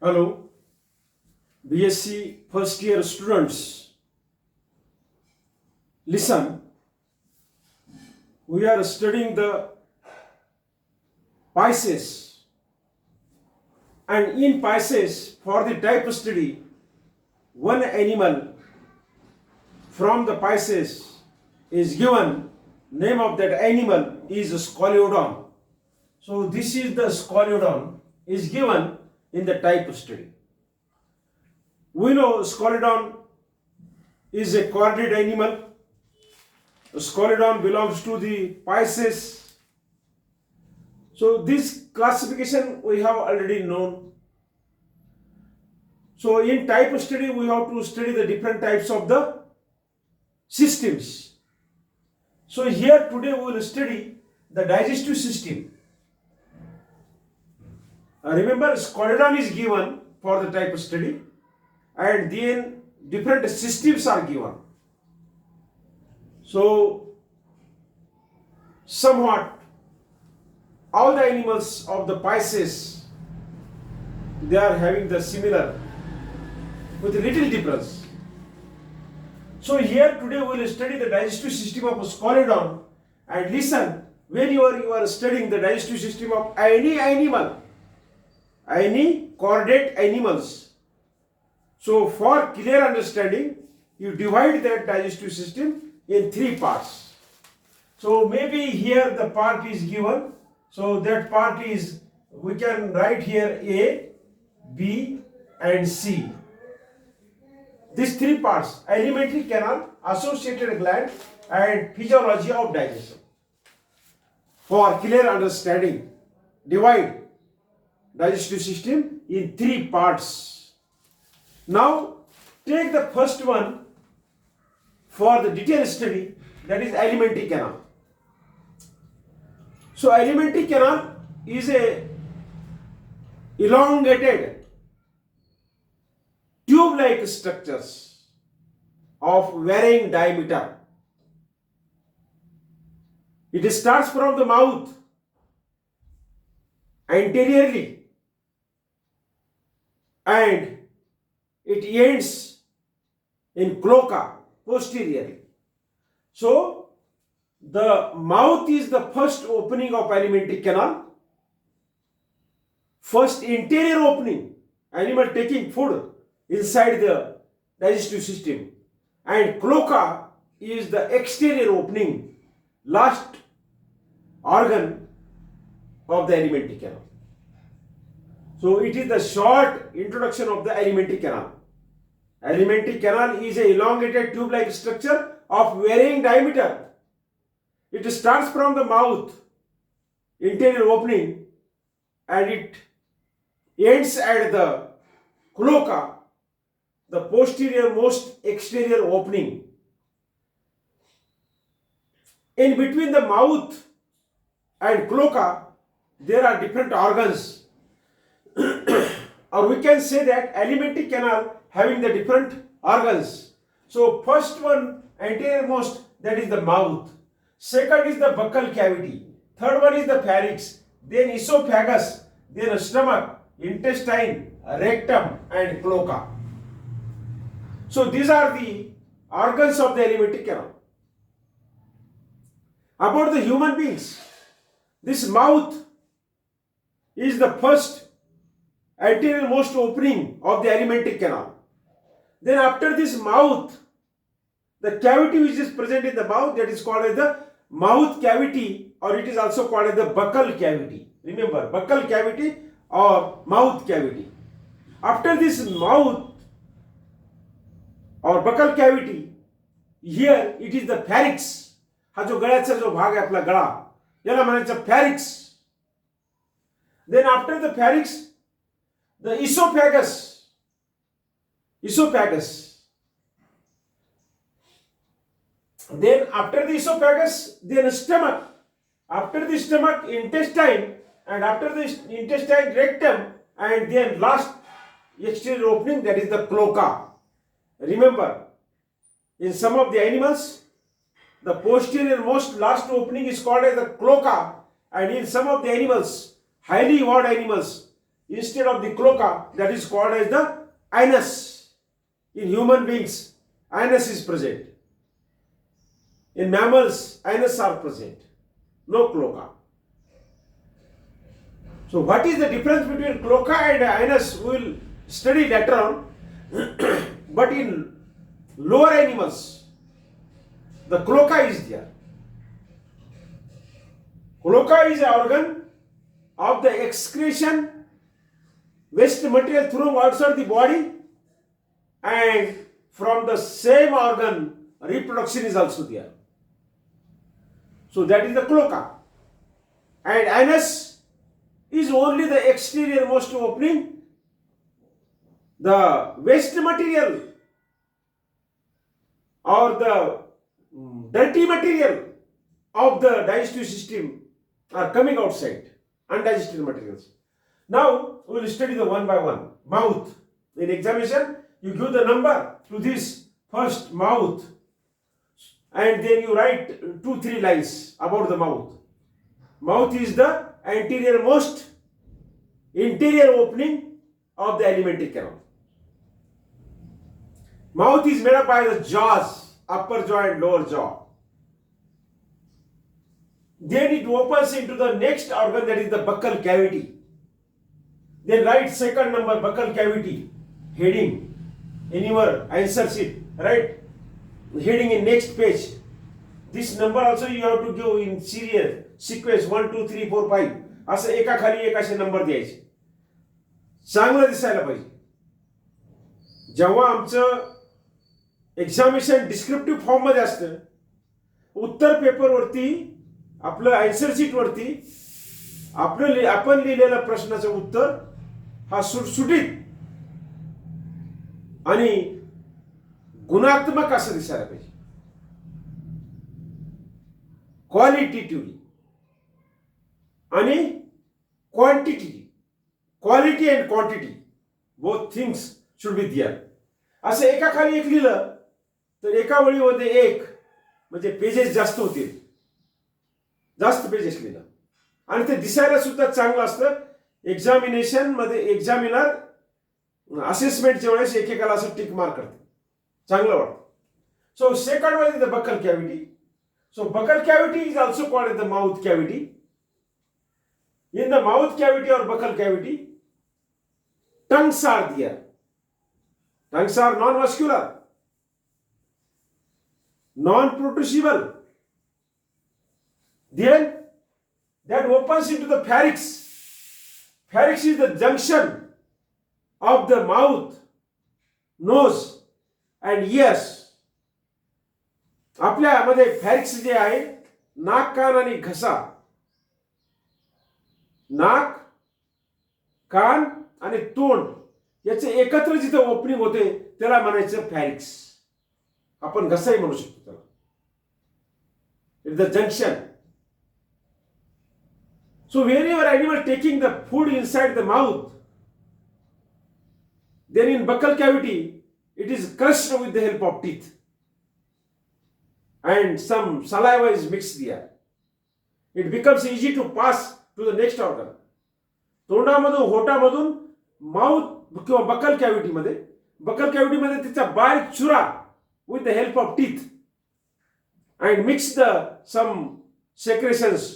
Hello, BSc first year students. Listen, we are studying the Pisces, and in Pisces, for the type study, one animal from the Pisces is given. Name of that animal is Scoliodon. So this is the Scoliodon is given in the type study. We know Scoliodon is a chordate animal. Scoliodon belongs to the Pisces. So this classification we have already known. So in type study we have to study the different types of the systems. So here today we will study the digestive system. Remember, Scoliodon is given for the type study, and then different systems are given. So somewhat all the animals of the Pisces, they are having the similar with a little difference. So here today we will study the digestive system of Scoliodon, and listen, when you are studying the digestive system of any animal, any chordate animals, so for clear understanding you divide that digestive system in three parts. So maybe here the part is given, so that part is, we can write here A, B and C. These three parts: alimentary canal, associated gland and physiology of digestion. For clear understanding, divide digestive system in three parts. Now take the first one for the detailed study, that is alimentary canal. So alimentary canal is a elongated tube-like structures of varying diameter. It starts from the mouth anteriorly and it ends in cloaca posteriorly. So the mouth is the first opening of alimentary canal, first interior opening, animal taking food inside the digestive system, and cloaca is the exterior opening, last organ of the alimentary canal. So it is the short introduction of the alimentary canal. Alimentary canal is a elongated tube-like structure of varying diameter. It starts from the mouth, interior opening, and it ends at the cloaca, the posterior most exterior opening. In between the mouth and cloaca, there are different organs. Or we can say that alimentary canal having the different organs. So first one, anterior most, that is the mouth. Second is the buccal cavity. Third one is the pharynx. Then esophagus. Then stomach, intestine, rectum and cloaca. So these are the organs of the alimentary canal. About the human beings, this mouth is the first anterior most opening of the alimentary canal. Then after this mouth, the cavity which is present in the mouth, that is called as the mouth cavity, or it is also called as the buccal cavity. Remember, buccal cavity or mouth cavity. After this mouth और buccal cavity, here it is the pharynx. हा जो गळ्याचा जो भाग आहे आपला गळा, याला म्हणायचं pharynx. Then after the pharynx the oesophagus. Then after the esophagus, then stomach. After the stomach, intestine, and after the intestine, rectum, and then last exterior opening, that is the cloaca. Remember, in some of the animals, the posterior most last opening is called as the cloaca, and in some of the animals, highly evolved animals, instead of the cloaca, that is called as the anus. In human beings, anus is present. In mammals, anus are present. No cloaca. So what is the difference between cloaca and anus? We will study later on. But in lower animals, the cloaca is there. Cloaca is an organ of the excretion, waste material thrown outside the body, and from the same organ, reproduction is also there. So that is the cloaca. And anus is only the exterior most opening. The waste material or the dirty material of the digestive system are coming outside, undigested materials. Now we will study the one by one. Mouth. In examination, you give the number to this first mouth, and then you write 2-3 lines about the mouth. Mouth is the interior opening of the alimentary canal. Mouth is made up by the jaws, upper jaw and lower jaw. Then it opens into the next organ, that is the buccal cavity. Then write second number, buccal cavity, heading in your answer sheet. Right? Heading in next page. This number also you have to give in serial sequence 1, 2, 3, 4, 5. असं एका खाली एक असे number द्यायचे. चांगलं दिसायला पाहिजे. जेव्हा आमचं एक्झामिनेशन डिस्क्रिप्टिव्ह फॉर्म मध्ये असतं, उत्तर पेपरवरती आपलं आन्सर शीट वरती आपण लिहिलेल्या प्रश्नाचं उत्तर हा सुटसुटीत आणि गुणात्मक असं दिसायला पाहिजे. क्वालिटेटिव्हली आणि quality and quantity both things should be there. असं एका खाली एक लिहिलं तर एका वळीमध्ये एक म्हणजे पेजेस जास्त होतील. जास्त पेजेस लिहिलं आणि ते दिसायला सुद्धा चांगलं असतं. एक्झामिनेशन मध्ये एक्झामिनर असेसमेंटच्या वेळेस एकेकाला असं टिक मार्क करते, चांगलं वाटतं. So second one is the buckle cavity. So buccal cavity is also called as the mouth cavity. In the mouth cavity or buccal cavity, tongues are there. Tongues are non-muscular, non-protrusible. Then that opens into the pharynx. Pharynx is the junction of the mouth, nose and ears. आपल्यामध्ये फॅरिक्स जे आहे, नाक, कान आणि घसा. नाक, कान आणि तोंड याचे एकत्र जिथे ओपनिंग होते त्याला म्हणायचं फॅरिक्स. आपण घसाही म्हणू शकतो त्याला. It the junction. So whenever animal taking the food inside the mouth, then in buccal cavity it is crushed with the help of teeth. And some saliva is mixed there. It becomes easy to pass to the next organ. तोंडामधून होटामधून mouth किंवा buccal cavity मध्ये तिचा बारीक चुरा with the help of teeth and mix the some secretions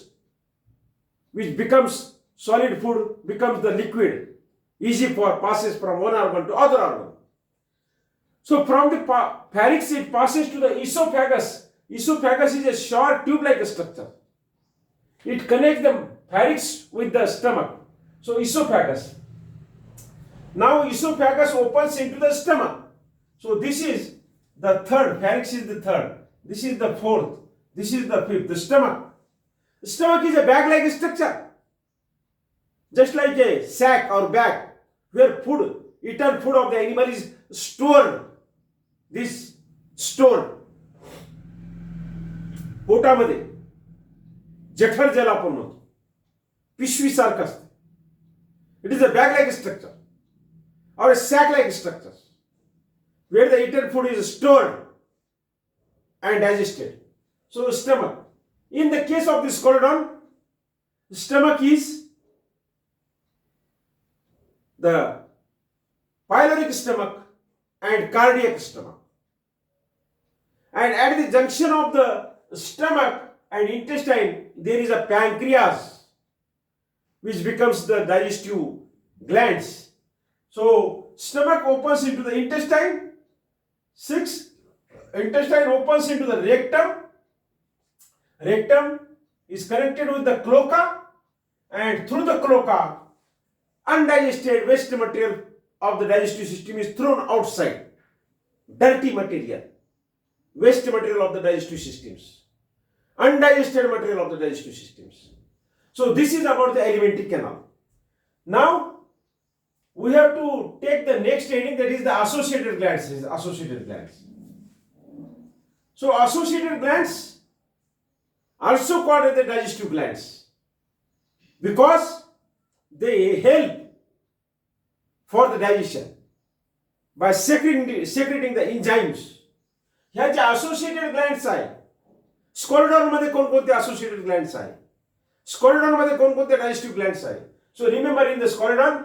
which becomes solid food, becomes the liquid, easy for passes from one organ to other organ. So from the pharynx it passes to the esophagus. Esophagus is a short tube-like structure. It connects the pharynx with the stomach. So esophagus. Now esophagus opens into the stomach. So this is the third. Pharynx is the third. This is the fourth. This is the fifth. The stomach. The stomach is a bag-like structure. Just like a sack or bag where eaten food of the animal is stored. This stored. पोटामध्ये जठर ज्याला आपण म्हणतो, पिशवी सारखं असतं. It is a bag like structure or a sack like structure where the eaten food is stored and digested. So stomach. In the case of this colon, stomach is the pyloric stomach and cardiac stomach. And at the junction of the stomach and intestine, there is a pancreas, which becomes the digestive glands. So, stomach opens into the intestine. 6. Intestine opens into the rectum. Rectum is connected with the cloaca, and through the cloaca, undigested waste material of the digestive system is thrown outside. Dirty material, waste material of the digestive systems, undigested material of the digestive systems. So this is about the alimentary canal. Now we have to take the next heading, that is the associated glands. Associated glands. So associated glands also called as the digestive glands because they help for the digestion by secreting the enzymes. ह्या ज्या associated glands आहे, स्कोलेडॉन मध्ये कोणकोणते associated glands आहे, स्कोलेडॉन मध्ये कोणकोणते digestive glands आहे. So remember, in the स्कोलेडॉन,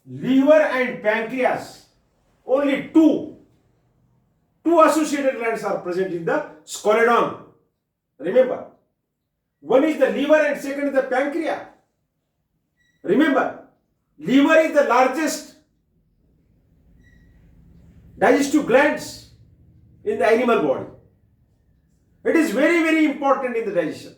liver and pancreas, only two associated glands are present in the स्कोलेडॉन. Remember, one is the liver and second is the pancreas. Remember, liver is the largest digestive glands in the animal body. It is very, very important in the digestion.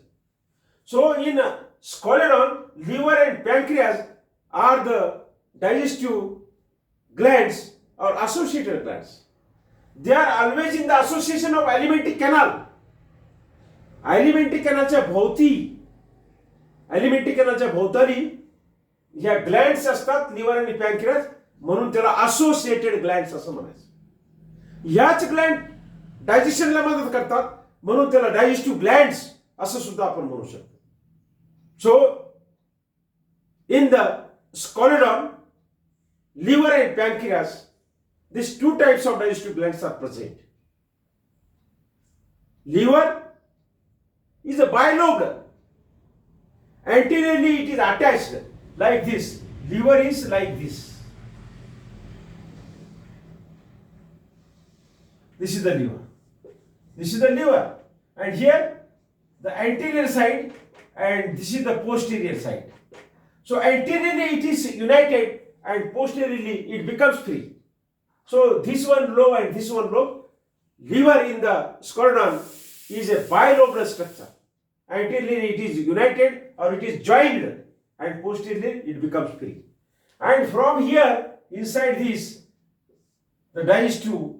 So in scoledon, liver and pancreas are the digestive glands or associated glands. They are always in the association of alimentary canal. Alimentary canalच्या भोवताली ह्या glands असतात, liver आणि पॅनक्रियास, म्हणून त्याला associated glands असं म्हणायचं. ह्याच Gland डायजेशनला मदत करतात, म्हणून त्याला डायजेस्टिव्ह ग्लँड्स असं सुद्धा आपण म्हणू शकतो. So in the scoliodon, liver and pancreas, these two types of digestive glands are present. Liver is a bilobed. Anteriorly it is attached like this. Liver is like this. This is the liver. This is the liver. And here the anterior side and this is the posterior side. So anteriorly it is united and posteriorly it becomes free. So this one lobe and this one lobe. Liver in the scoledon is a bilobed structure. Anteriorly it is united or it is joined and posteriorly it becomes free. And from here inside this, the digestive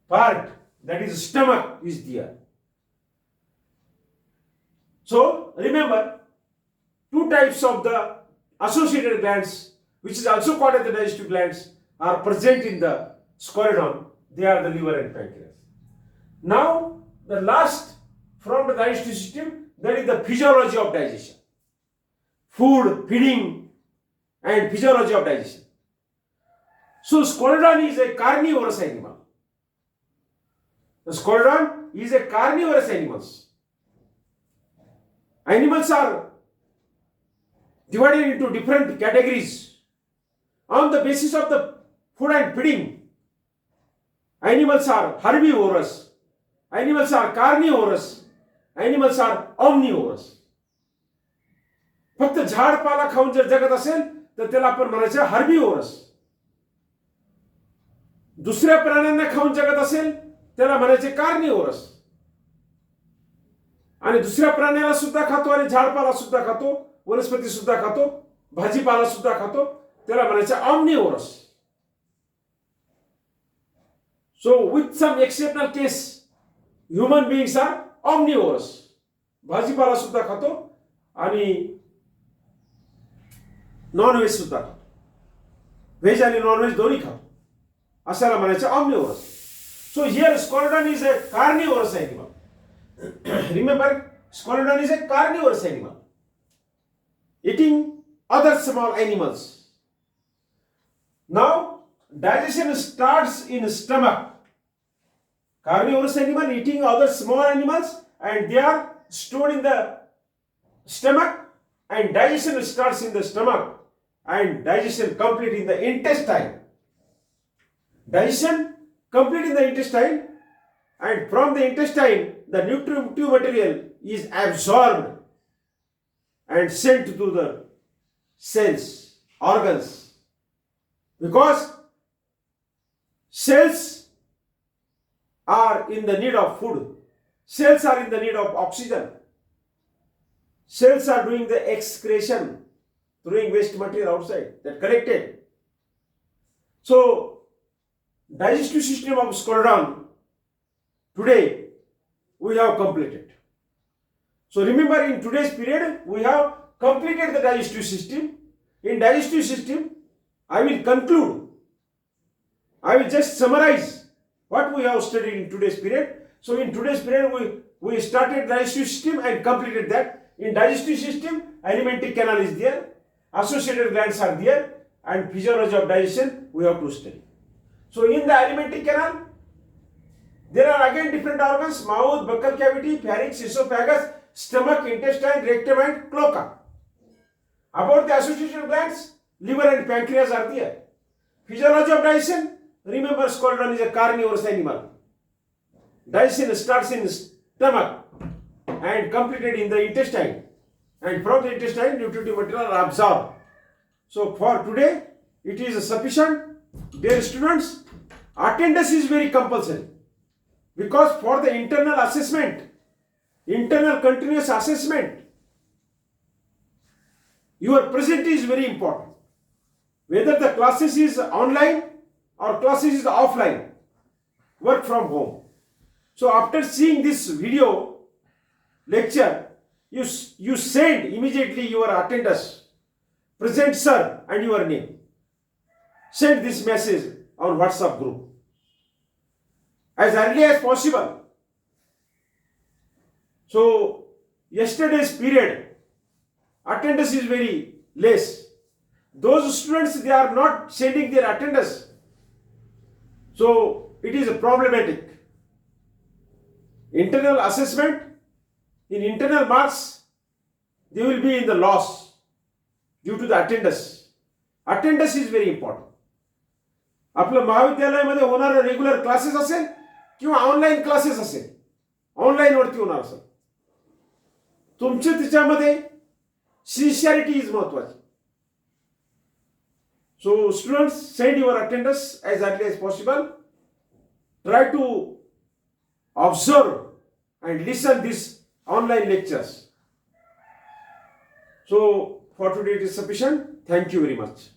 part, that is stomach, is there. So remember, two types of the associated glands, which is also called as the digestive glands, are present in the scoledon. They are the liver and pancreas. Now the last from the digestive system, that is the physiology of digestion. Food, feeding and physiology of digestion. So scoledon is a carnivorous animal. The scoledon is a carnivorous animal. Animals are divided into different categories on the basis of the food and feeding. Animals are herbivorous, animals are carnivorous, animals are omnivorous. फक्त झाडपाला खाऊन जर जगत असेल तर त्याला आपण म्हणायचं herbivores. दुसऱ्या प्राण्यांना खाऊन जगत असेल त्याला म्हणायचे कार्निवोरस. आणि दुसऱ्या प्राण्याला सुद्धा खातो आणि झाडपाला सुद्धा खातो, वनस्पती सुद्धा खातो, भाजीपाला सुद्धा खातो, त्याला म्हणायचं ऑमनिवोरस. So with some exceptional case, human beings are omnivorous. भाजीपाला सुद्धा खातो आणि नॉनव्हेज सुद्धा खातो, व्हेज आणि नॉनव्हेज दोन्ही खातो, अशाला म्हणायचं ऑमनिवोरस. So here scoledon is a carnivorous animal. Remember, scoledon is a carnivorous animal, eating other small animals. Now digestion starts in stomach. Carnivorous animal eating other small animals and they are stored in the stomach, and digestion starts in the stomach and digestion complete in the intestine. Digestion complete in the intestine, and from the intestine the nutritive material is absorbed and sent to the cells, organs, because cells are in the need of food, cells are in the need of oxygen, cells are doing the excretion, throwing waste material outside, that collected. So digestive system of Scorodon today we have completed. So remember, in today's period we have completed the digestive system. In digestive system I will conclude, I will just summarize what we have studied in today's period. So in today's period we started digestive system and completed that. In digestive system alimentary canal is there, associated glands are there, and physiology of digestion we have to study. So in the alimentary canal there are again different organs: mouth, buccal cavity, pharynx, esophagus, stomach, intestine, rectum and cloaca. About the associated glands, liver and pancreas are there. Physiology of digestion, remember Scorodon is a carnivorous animal. Digestion starts in stomach and completed in the intestine, and from the intestine nutritive material are absorbed. So for today it is sufficient. Dear students, attendance is very compulsory, because for the internal assessment, internal continuous assessment, your presence is very important. Whether the classes is online or classes is offline, work from home. So after seeing this video lecture, you send immediately your attendance, present sir and your name. Send this message on WhatsApp group as early as possible. So yesterday's period attendance is very less. Those students, they are not sending their attendance, so it is problematic. Internal assessment, in internal marks they will be in the loss due to the attendance. Attendance is very important. आपलं महाविद्यालयामध्ये होणारे regular classes असेल किंवा online classes असेल, online वरती होणार असेल, तुमचे त्याच्यामध्ये सिन्सिअरिटी इज महत्वाची. So students, send your attendance as early as possible. Try to observe and listen these online lectures. So for today it is sufficient. Thank you very much.